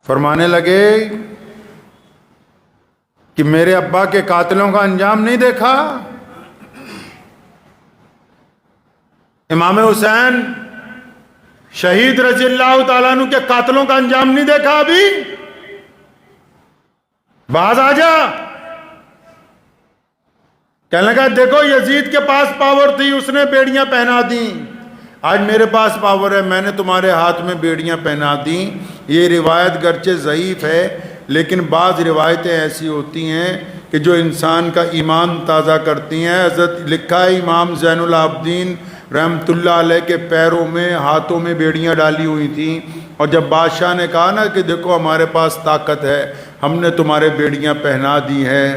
فرمانے لگے کہ میرے ابا کے قاتلوں کا انجام نہیں دیکھا؟ امام حسین شہید رضی اللہ تعالیٰ عنہ کے قاتلوں کا انجام نہیں دیکھا ابھی؟ باز آ جا۔ کہنے لگا دیکھو یزید کے پاس پاور تھی، اس نے بیڑیاں پہنا دیں، آج میرے پاس پاور ہے، میں نے تمہارے ہاتھ میں بیڑیاں پہنا دیں۔ یہ روایت گرچہ ضعیف ہے لیکن بعض روایتیں ایسی ہوتی ہیں کہ جو انسان کا ایمان تازہ کرتی ہیں۔ حضرت لکھا ہے امام زین العابدین رحمۃ اللہ علیہ کے پیروں میں ہاتھوں میں بیڑیاں ڈالی ہوئی تھیں، اور جب بادشاہ نے کہا نا کہ دیکھو ہمارے پاس طاقت ہے، ہم نے تمہارے بیڑیاں پہنا دی ہیں،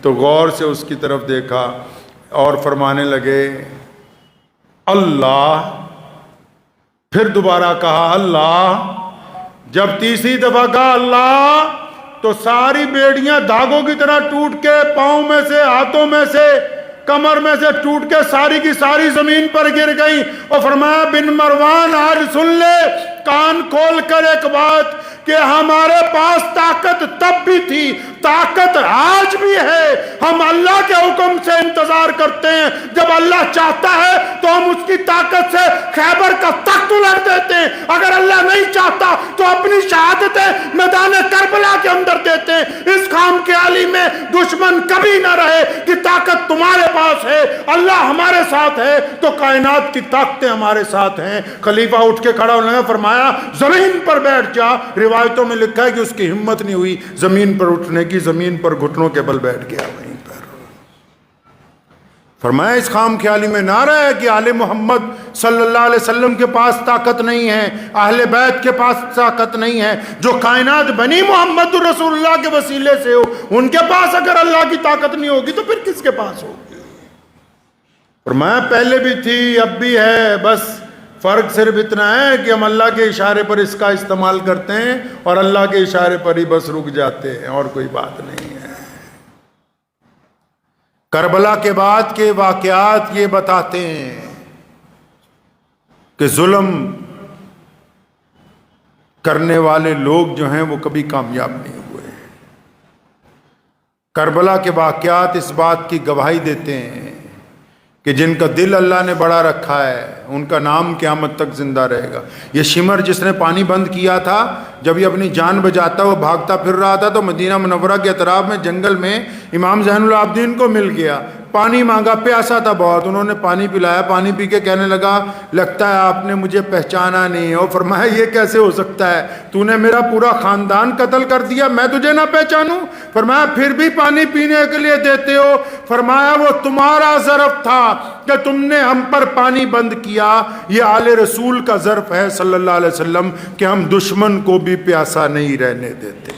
تو غور سے اس کی طرف دیکھا اور فرمانے لگے اللہ، پھر دوبارہ کہا اللہ، جب تیسری دفعہ کہا اللہ تو ساری بیڑیاں دھاگوں کی طرح ٹوٹ کے پاؤں میں سے، ہاتھوں میں سے، کمر میں سے ٹوٹ کے ساری کی ساری زمین پر گر گئیں، اور فرمایا بن مروان آج سن لے کان کھول کر ایک بات کہ ہمارے پاس طاقت تب بھی تھی، طاقت آج بھی ہے، ہم اللہ کے حکم سے انتظار کرتے ہیں، جب اللہ چاہتا ہے تو ہم اس کی طاقت سے خیبر کا تخت الٹ دیتے ہیں، اگر اللہ نہیں چاہتا تو اپنی شہادتیں میدان کربلا کے اندر دیتے ہیں۔ اس خام خیالی میں دشمن کبھی نہ رہے کہ طاقت تمہارے پاس ہے، اللہ ہمارے ساتھ ہے تو کائنات کی طاقتیں ہمارے ساتھ ہیں۔ خلیفہ اٹھ کے کھڑا ہونے فرمایا زمین پر بیٹھ جا۔ روایتوں میں لکھا ہے کہ اس کی ہمت نہیں ہوئی زمین پر اٹھنے کی، زمین پر گھٹنوں کے بل بیٹھ گیا وہیں پر۔ فرمایا اس خام خیالی میں نہ رہے کہ آل محمد صلی اللہ علیہ وسلم کے پاس طاقت نہیں ہے، اہل بیت کے پاس طاقت نہیں ہے، جو کائنات بنی محمد رسول اللہ کے وسیلے سے ہو، ان کے پاس اگر اللہ کی طاقت نہیں ہوگی تو پھر کس کے پاس ہوگی؟ فرمایا پہلے بھی تھی اب بھی ہے، بس فرق صرف اتنا ہے کہ ہم اللہ کے اشارے پر اس کا استعمال کرتے ہیں اور اللہ کے اشارے پر ہی بس رک جاتے ہیں، اور کوئی بات نہیں ہے۔ کربلا کے بعد کے واقعات یہ بتاتے ہیں کہ ظلم کرنے والے لوگ جو ہیں وہ کبھی کامیاب نہیں ہوئے۔ کربلا کے واقعات اس بات کی گواہی دیتے ہیں کہ جن کا دل اللہ نے بڑا رکھا ہے ان کا نام قیامت تک زندہ رہے گا۔ یہ شمر جس نے پانی بند کیا تھا، جب یہ اپنی جان بچاتا وہ بھاگتا پھر رہا تھا تو مدینہ منورہ کے اطراف میں جنگل میں امام زین العابدین کو مل گیا، پانی مانگا، پیاسا تھا بہت، انہوں نے پانی پلایا، پانی پی کے کہنے لگا لگتا ہے آپ نے مجھے پہچانا نہیں، اور فرمایا یہ کیسے ہو سکتا ہے، تو نے میرا پورا خاندان قتل کر دیا، میں تجھے نہ پہچانوں؟ فرمایا پھر بھی پانی پینے کے لیے دیتے ہو؟ فرمایا وہ تمہارا ظرف تھا کہ تم نے ہم پر پانی بند کیا، یہ آل رسول کا ظرف ہے صلی اللہ علیہ وسلم کہ ہم دشمن کو بھی پیاسا نہیں رہنے دیتے۔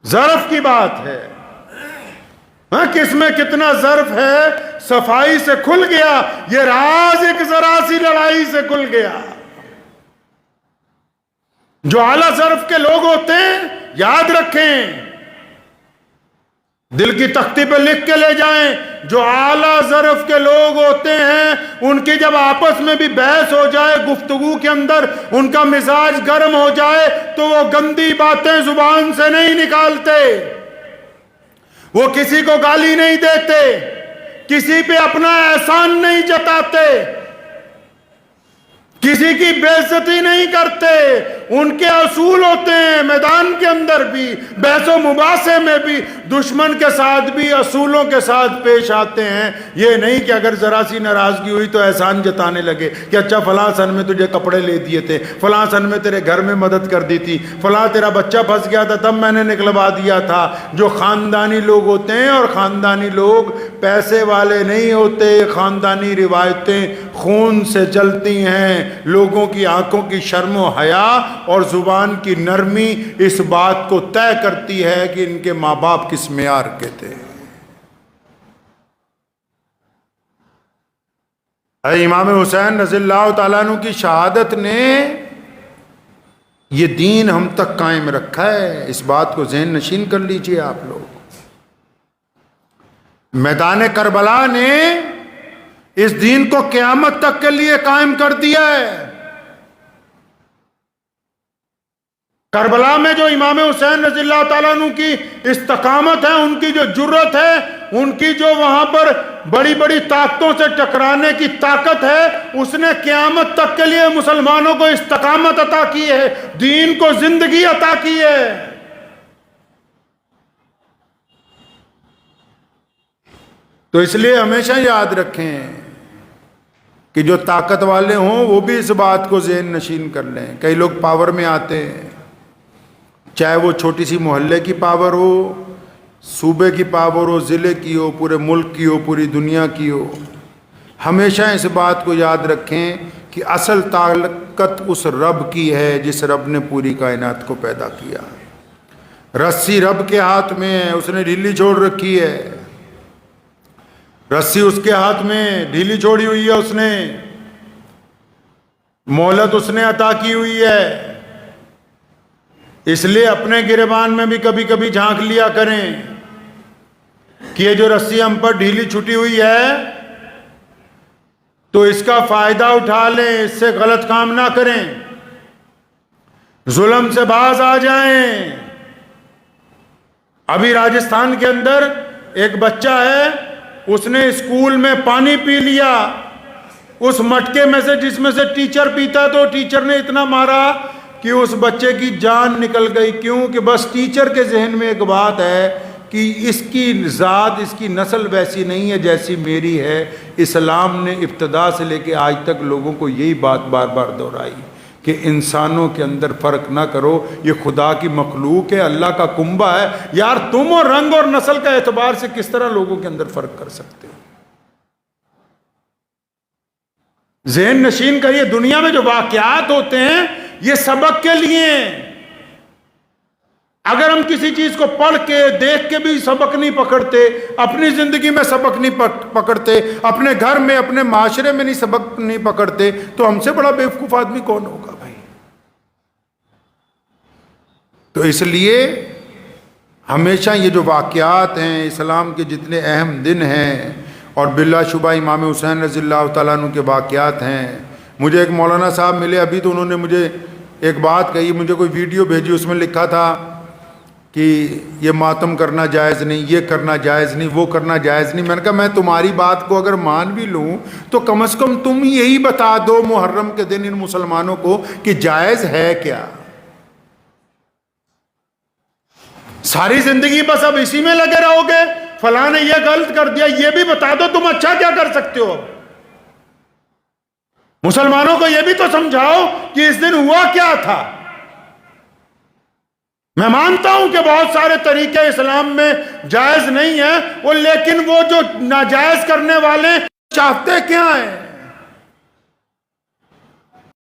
ظرف کی بات ہے، کس میں کتنا ظرف ہے صفائی سے کھل گیا، یہ راز ایک ذرا سی لڑائی سے کھل گیا۔ جو اعلیٰ ظرف کے لوگ ہوتے ہیں یاد رکھیں، دل کی تختی پہ لکھ کے لے جائیں، جو اعلیٰ ظرف کے لوگ ہوتے ہیں ان کی جب آپس میں بھی بحث ہو جائے، گفتگو کے اندر ان کا مزاج گرم ہو جائے تو وہ گندی باتیں زبان سے نہیں نکالتے، وہ کسی کو گالی نہیں دیتے، کسی پہ اپنا احسان نہیں جتاتے، کسی کی بے عزتی نہیں کرتے، ان کے اصول ہوتے ہیں، میدان کے اندر بھی بحث و مباحثے میں بھی دشمن کے ساتھ بھی اصولوں کے ساتھ پیش آتے ہیں۔ یہ نہیں کہ اگر ذرا سی ناراضگی ہوئی تو احسان جتانے لگے کہ اچھا فلاں سن میں تجھے کپڑے لے دیے تھے، فلاں سن میں تیرے گھر میں مدد کر دی تھی، فلاں تیرا بچہ پھنس گیا تھا تب میں نے نکلوا دیا تھا۔ جو خاندانی لوگ ہوتے ہیں، اور خاندانی لوگ پیسے والے نہیں ہوتے، خاندانی روایتیں خون سے جلتی ہیں، لوگوں کی آنکھوں کی شرم و حیا اور زبان کی نرمی اس بات کو طے کرتی ہے کہ ان کے ماں باپ کس معیار کے تھے۔ امام حسین رضی اللہ تعالیٰ عنہ کی شہادت نے یہ دین ہم تک قائم رکھا ہے، اس بات کو ذہن نشین کر لیجئے آپ لوگ۔ میدان کربلا نے اس دین کو قیامت تک کے لیے قائم کر دیا ہے۔ کربلا میں جو امام حسین رضی اللہ تعالیٰ عنہ کی استقامت ہے، ان کی جو جرت ہے، ان کی جو وہاں پر بڑی بڑی طاقتوں سے ٹکرانے کی طاقت ہے، اس نے قیامت تک کے لیے مسلمانوں کو استقامت عطا کی ہے، دین کو زندگی عطا کی ہے۔ تو اس لیے ہمیشہ یاد رکھیں کہ جو طاقت والے ہوں وہ بھی اس بات کو ذہن نشین کر لیں۔ کئی لوگ پاور میں آتے ہیں، چاہے وہ چھوٹی سی محلے کی پاور ہو، صوبے کی پاور ہو، ضلع کی ہو، پورے ملک کی ہو، پوری دنیا کی ہو، ہمیشہ اس بات کو یاد رکھیں کہ اصل طاقت اس رب کی ہے جس رب نے پوری کائنات کو پیدا کیا۔ رسی رب کے ہاتھ میں ہے، اس نے ڈھیلی چھوڑ رکھی ہے، رسی اس کے ہاتھ میں ڈھیلی چھوڑی ہوئی ہے، اس نے مہلت اس نے عطا کی ہوئی ہے۔ اس لیے اپنے گریبان میں بھی کبھی کبھی جھانک لیا کریں کہ یہ جو رسی ہم پر ڈھیلی چھٹی ہوئی ہے تو اس کا فائدہ اٹھا لیں، اس سے غلط کام نہ کریں، ظلم سے باز آ جائیں۔ ابھی راجستھان کے اندر ایک بچہ ہے، اس نے اسکول میں پانی پی لیا اس مٹکے میں سے جس میں سے ٹیچر پیتا، تو ٹیچر نے اتنا مارا کہ اس بچے کی جان نکل گئی۔ کیوں کہ بس ٹیچر کے ذہن میں ایک بات ہے کہ اس کی ذات، اس کی نسل ویسی نہیں ہے جیسی میری ہے۔ اسلام نے ابتدا سے لے کے آج تک لوگوں کو یہی بات بار بار دہرائی کہ انسانوں کے اندر فرق نہ کرو، یہ خدا کی مخلوق ہے، اللہ کا کنبہ ہے۔ یار تم اور رنگ اور نسل کا اعتبار سے کس طرح لوگوں کے اندر فرق کر سکتے ہو؟ ذہن نشین کریے، دنیا میں جو واقعات ہوتے ہیں یہ سبق کے لیے ہیں۔ اگر ہم کسی چیز کو پڑھ کے دیکھ کے بھی سبق نہیں پکڑتے، اپنی زندگی میں سبق نہیں پکڑتے، اپنے گھر میں اپنے معاشرے میں نہیں سبق نہیں پکڑتے، تو ہم سے بڑا بیوقوف آدمی کون ہوگا بھائی؟ تو اس لیے ہمیشہ یہ جو واقعات ہیں، اسلام کے جتنے اہم دن ہیں، اور بلا شبہ امام حسین رضی اللہ تعالیٰ عنہ کے واقعات ہیں۔ مجھے ایک مولانا صاحب ملے ابھی، تو انہوں نے مجھے ایک بات کہی، مجھے کوئی ویڈیو بھیجی، اس میں لکھا تھا کہ یہ ماتم کرنا جائز نہیں، یہ کرنا جائز نہیں، وہ کرنا جائز نہیں۔ میں نے کہا میں تمہاری بات کو اگر مان بھی لوں تو کم از کم تم یہی بتا دو محرم کے دن ان مسلمانوں کو کہ جائز ہے کیا۔ ساری زندگی بس اب اسی میں لگے رہو گے، فلاں نے یہ غلط کر دیا، یہ بھی بتا دو تم اچھا کیا کر سکتے ہو۔ مسلمانوں کو یہ بھی تو سمجھاؤ کہ اس دن ہوا کیا تھا۔ میں مانتا ہوں کہ بہت سارے طریقے اسلام میں جائز نہیں ہیں، لیکن وہ جو ناجائز کرنے والے چاہتے کیا ہیں؟